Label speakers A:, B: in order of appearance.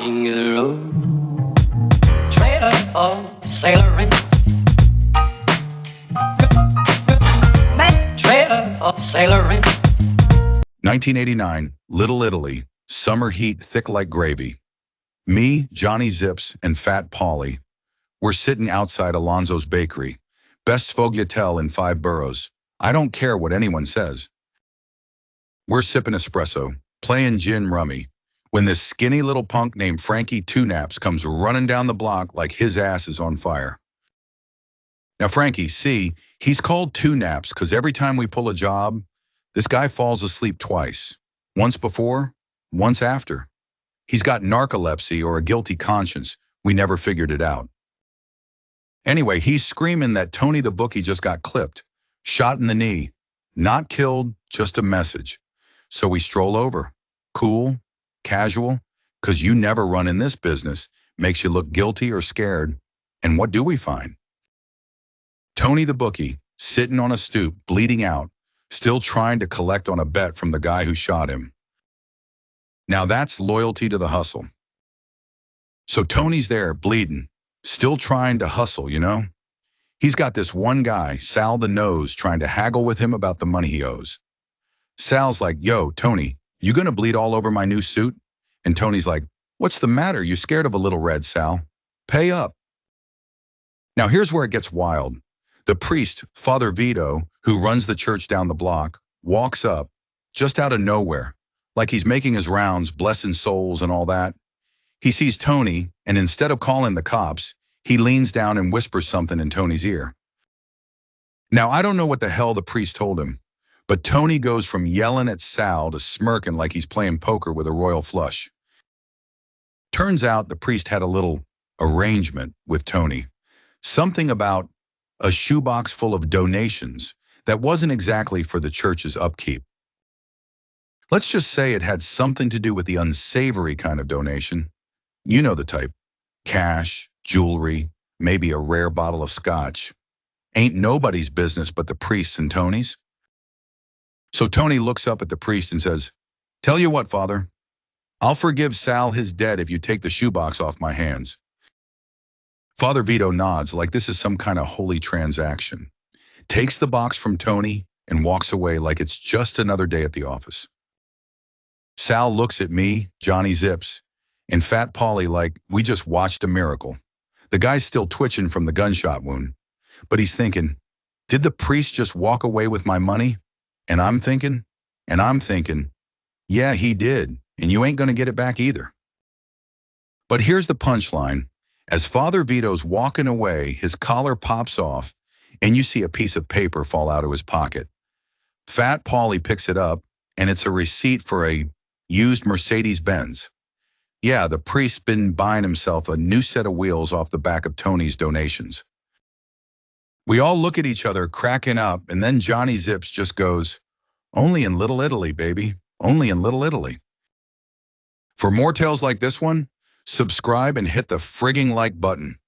A: King of the road, trailer for sailoring, man, trailer for sailoring.
B: 1989, Little Italy, summer heat thick like gravy. Me, Johnny Zips, and Fat Polly were sitting outside Alonzo's bakery. Best sfogliatelle in 5 boroughs. I don't care what anyone says. We're sipping espresso, playing gin rummy, when this skinny little punk named Frankie Two Naps comes running down the block like his ass is on fire. Now Frankie, see, he's called Two Naps because every time we pull a job, this guy falls asleep twice. Once before, once after. He's got narcolepsy or a guilty conscience. We never figured it out. Anyway, he's screaming that Tony the bookie just got clipped, shot in the knee. Not killed, just a message. So we stroll over. Cool, casual, because you never run in this business. Makes you look guilty or scared. And what do we find? Tony the bookie, sitting on a stoop, bleeding out, still trying to collect on a bet from the guy who shot him. Now that's loyalty to the hustle. So Tony's there, bleeding, still trying to hustle, you know? He's got this one guy, Sal the Nose, trying to haggle with him about the money he owes. Sal's like, yo, Tony, you gonna bleed all over my new suit? And Tony's like, what's the matter? You scared of a little red, Sal? Pay up. Now here's where it gets wild. The priest, Father Vito, who runs the church down the block, walks up, just out of nowhere, like he's making his rounds, blessing souls and all that. He sees Tony, and instead of calling the cops, he leans down and whispers something in Tony's ear. Now, I don't know what the hell the priest told him, but Tony goes from yelling at Sal to smirking like he's playing poker with a royal flush. Turns out the priest had a little arrangement with Tony. Something about a shoebox full of donations that wasn't exactly for the church's upkeep. Let's just say it had something to do with the unsavory kind of donation. You know the type. Cash, jewelry, maybe a rare bottle of scotch. Ain't nobody's business but the priest's and Tony's. So Tony looks up at the priest and says, tell you what, Father, I'll forgive Sal his debt if you take the shoebox off my hands. Father Vito nods like this is some kind of holy transaction, takes the box from Tony and walks away like it's just another day at the office. Sal looks at me, Johnny Zips, and Fat Polly like we just watched a miracle. The guy's still twitching from the gunshot wound, but he's thinking, did the priest just walk away with my money? And I'm thinking, yeah, he did, and you ain't gonna get it back either. But here's the punchline. As Father Vito's walking away, his collar pops off, and you see a piece of paper fall out of his pocket. Fat Polly picks it up, and it's a receipt for a used Mercedes-Benz. Yeah, the priest's been buying himself a new set of wheels off the back of Tony's donations. We all look at each other, cracking up, and then Johnny Zips just goes, only in Little Italy, baby. Only in Little Italy. For more tales like this one, subscribe and hit the frigging like button.